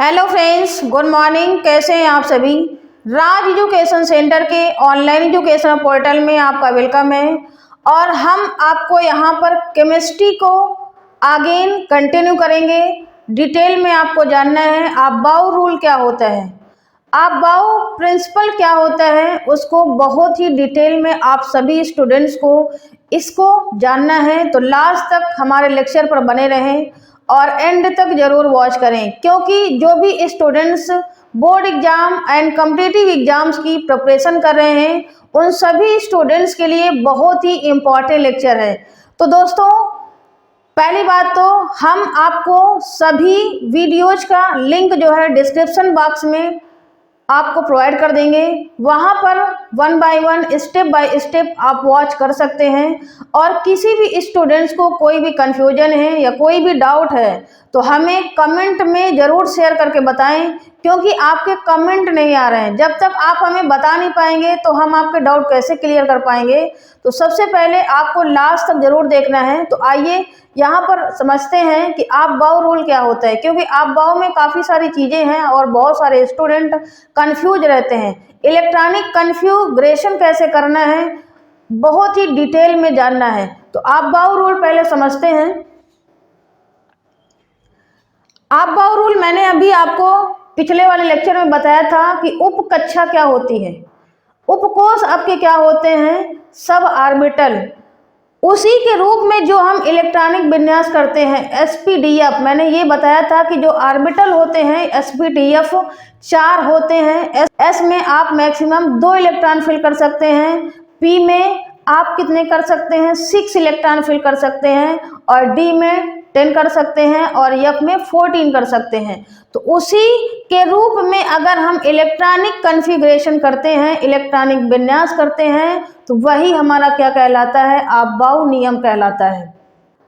Hello friends, good morning. कैसे हैं आप सभी। राज एजुकेशन सेंटर के ऑनलाइन एजुकेशन पोर्टल में आपका वेलकम है और हम आपको यहाँ पर केमिस्ट्री को अगेन कंटिन्यू करेंगे। डिटेल में आपको जानना है अबाउ रूल क्या होता है, अबाउ प्रिंसिपल क्या होता है, उसको बहुत ही डिटेल में आप सभी स्टूडेंट्स को इसको जानना है। तो लास्ट तक हमारे लेक्चर पर बने रहें और एंड तक जरूर वॉच करें, क्योंकि जो भी students board exam and competitive exams की प्रिपरेशन कर रहे हैं उन सभी स्टूडेंट्स के लिए बहुत ही इम्पॉर्टेंट लेक्चर है। तो दोस्तों, पहली बात तो हम आपको सभी वीडियोज का लिंक जो है डिस्क्रिप्शन बॉक्स में आपको प्रोवाइड कर देंगे। वहां पर 1 बाय 1 स्टेप बाय स्टेप आप वॉच कर सकते हैं और किसी भी स्टूडेंट्स को कोई भी कंफ्यूजन है या कोई भी डाउट है तो हमें कमेंट में ज़रूर शेयर करके बताएं, क्योंकि आपके कमेंट नहीं आ रहे हैं। जब तक आप हमें बता नहीं पाएंगे तो हम आपके डाउट कैसे क्लियर कर पाएंगे। तो सबसे पहले आपको लास्ट तक जरूर देखना है। तो आइए यहाँ पर समझते हैं कि अबाउ रूल क्या होता है, क्योंकि अबाउ में काफ़ी सारी चीज़ें हैं और बहुत सारे स्टूडेंट कंफ्यूज रहते हैं। इलेक्ट्रॉनिक कन्फिगरेशन कैसे करना है बहुत ही डिटेल में जानना है। तो अबाउ रूल पहले समझते हैं। अबाउ रूल मैंने अभी आपको पिछले वाले लेक्चर में बताया था कि उप कक्षा क्या होती है। उपकोष आपके क्या होते हैं, सब ऑर्बिटल। उसी के रूप में जो हम इलेक्ट्रॉनिक विन्यास करते हैं एसपीडीएफ, मैंने ये बताया था कि जो ऑर्बिटल होते हैं एसपीडीएफ 4 होते हैं। एस में आप मैक्सिमम 2 इलेक्ट्रॉन फिल कर सकते हैं, पी में आप कितने कर सकते हैं 6 इलेक्ट्रॉन फिल कर सकते हैं और डी में 10 कर सकते हैं और एफ में 14 कर सकते हैं। तो उसी के रूप में अगर हम इलेक्ट्रॉनिक कन्फिगरेशन करते हैं, इलेक्ट्रॉनिक विन्यास करते हैं, तो वही हमारा क्या कहलाता है, अबाउ नियम कहलाता है।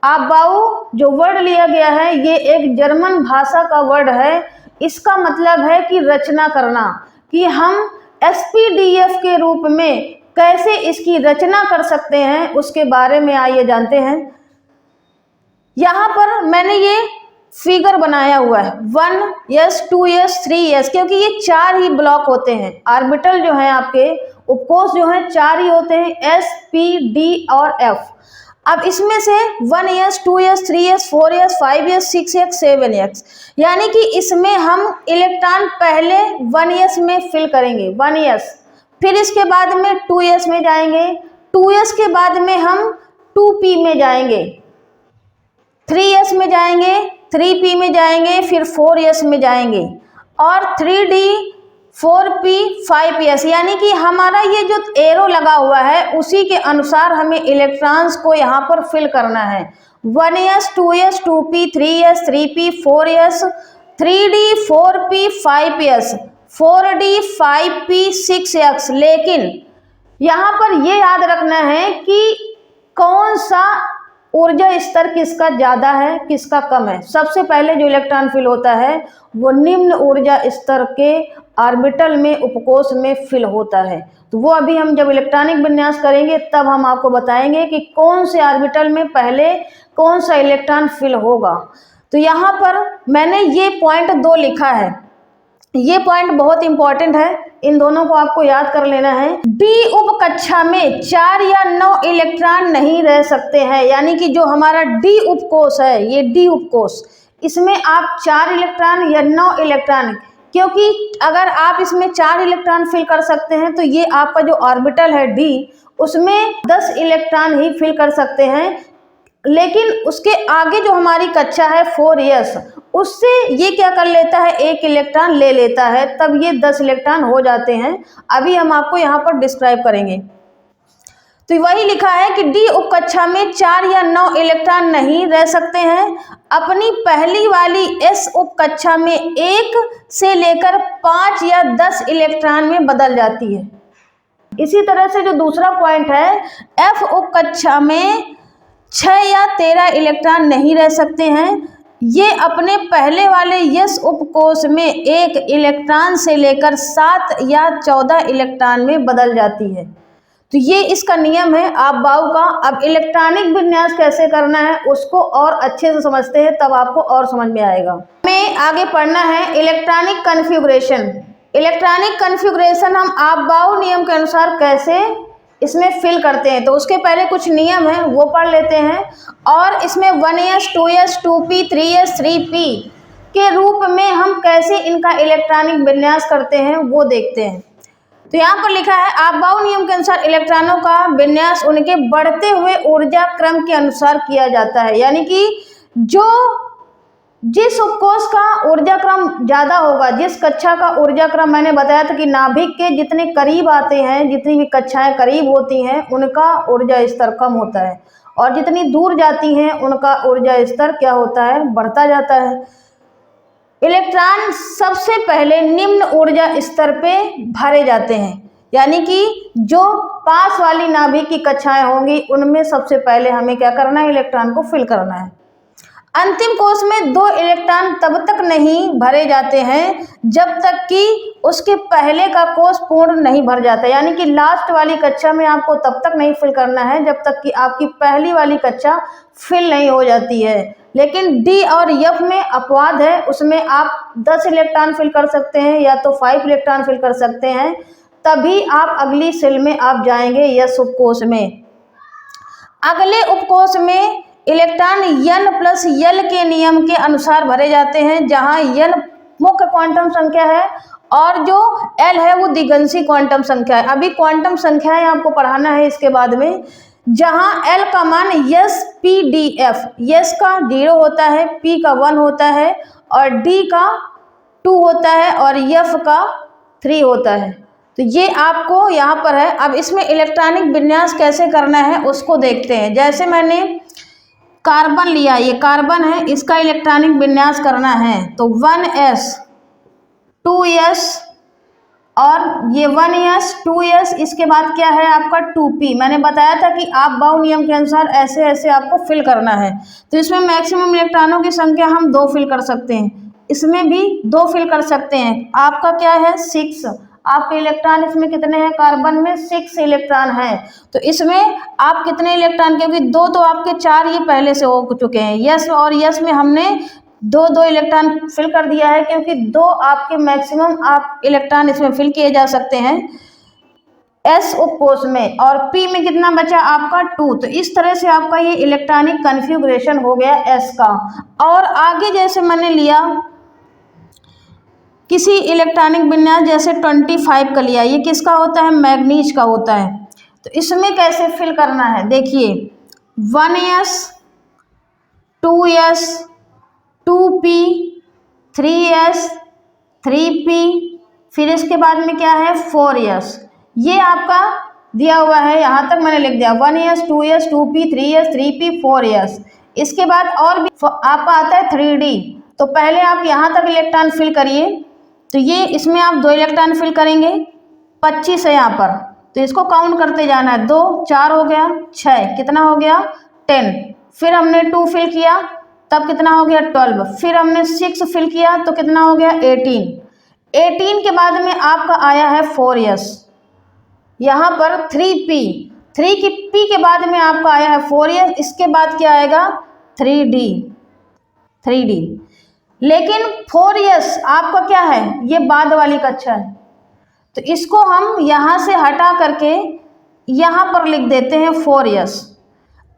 अबाउ जो वर्ड लिया गया है ये एक जर्मन भाषा का वर्ड है। इसका मतलब है कि रचना करना, कि हम एसपीडीएफ के रूप में कैसे इसकी रचना कर सकते हैं उसके बारे में आइए जानते हैं। यहाँ पर मैंने ये फिगर बनाया हुआ है 1s 2s 3s, क्योंकि ये 4 ही ब्लॉक होते हैं। ऑर्बिटल जो है आपके उपकोष जो है 4 ही होते हैं, s p d और f। अब इसमें से 1s 2s 3s 4s 5s 6s 7s, यानी कि इसमें हम इलेक्ट्रॉन पहले 1s में फिल करेंगे 1s, फिर इसके बाद में 2s में जाएंगे, 2s के बाद में हम 2p में जाएंगे, 3s में जाएंगे, 3p में जाएंगे, फिर 4s में जाएंगे और 3d 4p 5s, यानी कि हमारा ये जो एरो लगा हुआ है उसी के अनुसार हमें इलेक्ट्रॉन्स को यहाँ पर फिल करना है। 1s 2s 2p 3s 3p 4s 3d 4p 5s 4d 5p 6s। लेकिन यहाँ पर ये याद रखना है कि कौन सा ऊर्जा स्तर किसका ज़्यादा है किसका कम है। सबसे पहले जो इलेक्ट्रॉन फिल होता है वो निम्न ऊर्जा स्तर के ऑर्बिटल में उपकोष में फिल होता है। तो वो अभी हम जब इलेक्ट्रॉनिक विन्यास करेंगे तब हम आपको बताएंगे कि कौन से ऑर्बिटल में पहले कौन सा इलेक्ट्रॉन फिल होगा। तो यहाँ पर मैंने ये पॉइंट 2 लिखा है, ये पॉइंट बहुत इंपॉर्टेंट है, इन दोनों को आपको याद कर लेना है। डी उप कक्षा में 4 या 9 इलेक्ट्रॉन नहीं रह सकते हैं, यानी कि जो हमारा डी उपकोष है ये डी उपकोष, इसमें आप 4 इलेक्ट्रॉन या 9 इलेक्ट्रॉन, क्योंकि अगर आप इसमें 4 इलेक्ट्रॉन फिल कर सकते हैं तो ये आपका जो ऑर्बिटल है डी उसमें 10 इलेक्ट्रॉन ही फिल कर सकते हैं। लेकिन उसके आगे जो हमारी कक्षा है 4s, उससे ये क्या कर लेता है 1 इलेक्ट्रॉन ले लेता है, तब ये 10 इलेक्ट्रॉन हो जाते हैं। अभी हम आपको यहाँ पर डिस्क्राइब करेंगे। तो वही लिखा है कि डी उप कक्षा में 4 या 9 इलेक्ट्रॉन नहीं रह सकते हैं। अपनी पहली वाली एस उप कक्षा में 1 से लेकर 5 या 10 इलेक्ट्रॉन में बदल जाती है। इसी तरह से जो दूसरा पॉइंट है एफ उप कक्षा में 6 या 13 इलेक्ट्रॉन नहीं रह सकते हैं। ये अपने पहले वाले यस उपकोष में 1 इलेक्ट्रॉन से लेकर 7 या 14 इलेक्ट्रॉन में बदल जाती है। तो ये इसका नियम है अबाउ का। अब इलेक्ट्रॉनिक विन्यास कैसे करना है उसको और अच्छे से समझते हैं, तब आपको और समझ में आएगा। हमें हमें आगे पढ़ना है इलेक्ट्रॉनिक कॉन्फ़िगरेशन। इलेक्ट्रॉनिक कॉन्फ़िगरेशन हम आपबाउ नियम के अनुसार कैसे इसमें फिल करते हैं, तो उसके पहले कुछ नियम हैं वो पढ़ लेते हैं। और इसमें 1s 2s 2p 3s 3p के रूप में हम कैसे इनका इलेक्ट्रॉनिक विन्यास करते हैं वो देखते हैं। तो यहाँ पर लिखा है आपबाउ नियम के अनुसार इलेक्ट्रॉनों का विन्यास उनके बढ़ते हुए ऊर्जा क्रम के अनुसार किया जाता है। यानी कि जिस उपकोष का ऊर्जा क्रम ज़्यादा होगा, जिस कक्षा का ऊर्जा क्रम मैंने बताया था कि नाभिक के जितने करीब आते हैं, जितनी भी कक्षाएं करीब होती हैं उनका ऊर्जा स्तर कम होता है, और जितनी दूर जाती हैं उनका ऊर्जा स्तर क्या होता है, बढ़ता जाता है। इलेक्ट्रॉन सबसे पहले निम्न ऊर्जा स्तर पे भरे जाते हैं, यानी कि जो पास वाली नाभिक की कक्षाएं होंगी उनमें सबसे पहले हमें क्या करना है, इलेक्ट्रॉन को फिल करना है। अंतिम कोष में 2 इलेक्ट्रॉन तब तक नहीं भरे जाते हैं जब तक कि उसके पहले का कोष पूर्ण नहीं भर जाता। यानी कि लास्ट वाली कक्षा में आपको तब तक नहीं फिल करना है जब तक कि आपकी पहली वाली कक्षा फिल नहीं हो जाती है। लेकिन डी और एफ में अपवाद है, उसमें आप 10 इलेक्ट्रॉन फिल कर सकते हैं या तो 5 इलेक्ट्रॉन फिल कर सकते हैं, तभी आप अगली सेल में आप जाएंगे यस उपकोष में। अगले उपकोष में इलेक्ट्रॉन n प्लस L के नियम के अनुसार भरे जाते हैं, जहां n मुख्य क्वांटम संख्या है और जो L है वो द्विगंशी क्वांटम संख्या है। अभी क्वांटम संख्याएं आपको पढ़ाना है इसके बाद में, जहां L का मान s p d f, s का 0 होता है, p का 1 होता है और d का 2 होता है और f का 3 होता है। तो ये आपको यहाँ पर है। अब इसमें इलेक्ट्रॉनिक विन्यास कैसे करना है उसको देखते हैं। जैसे मैंने कार्बन लिया, ये कार्बन है, इसका इलेक्ट्रॉनिक विन्यास करना है तो 1s 2s और ये 1s 2s, इसके बाद क्या है आपका 2p। मैंने बताया था कि आपबाउ नियम के अनुसार ऐसे ऐसे आपको फिल करना है। तो इसमें मैक्सिमम इलेक्ट्रॉनों की संख्या हम 2 फिल कर सकते हैं, इसमें भी 2 फिल कर सकते हैं। आपका क्या है 6, आपके इलेक्ट्रॉन इसमें कितने हैं, कार्बन में 6 इलेक्ट्रॉन हैं। तो इसमें आप कितने इलेक्ट्रॉन, क्योंकि 2 तो आपके 4 ये पहले से हो चुके हैं, यस और यस में हमने 2 इलेक्ट्रॉन फिल कर दिया है, क्योंकि 2 आपके मैक्सिमम आप इलेक्ट्रॉन इसमें फिल किए जा सकते हैं एस उपकोष में, और पी में कितना बचा आपका 2। तो इस तरह से आपका ये इलेक्ट्रॉनिक कॉन्फ़िगरेशन हो गया एस का। और आगे जैसे मैंने लिया किसी इलेक्ट्रॉनिक विन्यास, जैसे 25 का लिया, ये किसका होता है, मैग्नीज का होता है। तो इसमें कैसे फिल करना है देखिए, 1s 2s 2p 3s 3p, फिर इसके बाद में क्या है 4s। ये आपका दिया हुआ है, यहाँ तक मैंने लिख दिया 1s 2s 2p 3s 3p 4s। इसके बाद और भी आपका आता है 3d। तो पहले आप यहाँ तक इलेक्ट्रॉन फिल करिए, तो ये इसमें आप 2 इलेक्ट्रॉन फिल करेंगे, 25 है यहाँ पर, तो इसको काउंट करते जाना है, 2 4 हो गया, 6 कितना हो गया 10, फिर हमने 2 फिल किया तब कितना हो गया 12, फिर हमने 6 फिल किया तो कितना हो गया 18 के बाद में आपका आया है 4s, यहाँ पर 3p, 3 की p के बाद में आपका आया है 4s, इसके बाद क्या आएगा 3d। लेकिन 4s आपका क्या है, ये बाद वाली कक्षा है, तो इसको हम यहाँ से हटा करके यहाँ पर लिख देते हैं 4s।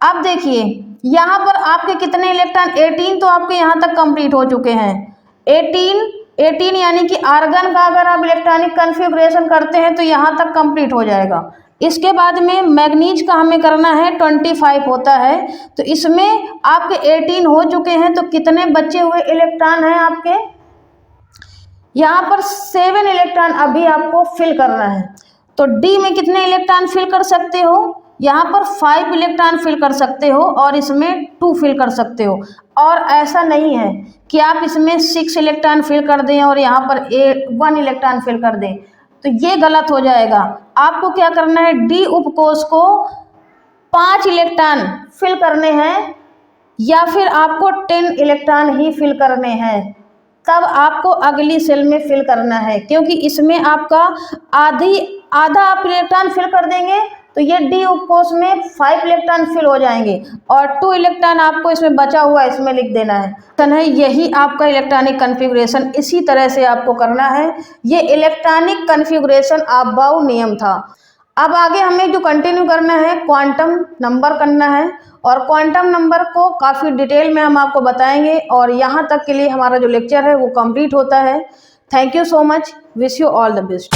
अब देखिए यहाँ पर आपके कितने इलेक्ट्रॉन, 18 तो आपके यहाँ तक कंप्लीट हो चुके हैं। 18 यानी कि आर्गन का अगर आप इलेक्ट्रॉनिक कॉन्फ़िगरेशन करते हैं तो यहाँ तक कंप्लीट हो जाएगा। इसके बाद में मैग्नीज का हमें करना है 25 होता है, तो इसमें आपके 18 हो चुके हैं, तो कितने बचे हुए इलेक्ट्रॉन हैं आपके, यहाँ पर 7 इलेक्ट्रॉन अभी आपको फिल करना है। तो डी में कितने इलेक्ट्रॉन फिल कर सकते हो, यहाँ पर 5 इलेक्ट्रॉन फिल कर सकते हो और इसमें 2 फिल कर सकते हो। और ऐसा नहीं है कि आप इसमें 6 इलेक्ट्रॉन फिल कर दें और यहाँ पर 1 इलेक्ट्रॉन फिल कर दें, तो ये गलत हो जाएगा। आपको क्या करना है, डी उपकोष को 5 इलेक्ट्रॉन फिल करने हैं या फिर आपको 10 इलेक्ट्रॉन ही फिल करने हैं, तब आपको अगली सेल में फिल करना है, क्योंकि इसमें आपका आधा आप इलेक्ट्रॉन फिल कर देंगे तो ये डी उपकोष में 5 इलेक्ट्रॉन फिल हो जाएंगे और 2 इलेक्ट्रॉन आपको इसमें बचा हुआ इसमें लिख देना है। यही आपका इलेक्ट्रॉनिक कन्फिगुरेशन, इसी तरह से आपको करना है। ये इलेक्ट्रॉनिक कन्फिगुरेशन अबाउ नियम था। अब आगे हमें जो कंटिन्यू करना है, क्वांटम नंबर करना है और क्वांटम नंबर को काफ़ी डिटेल में हम आपको बताएंगे और यहाँ तक के लिए हमारा जो लेक्चर है वो कंप्लीट होता है। Thank you so much, wish you all the best.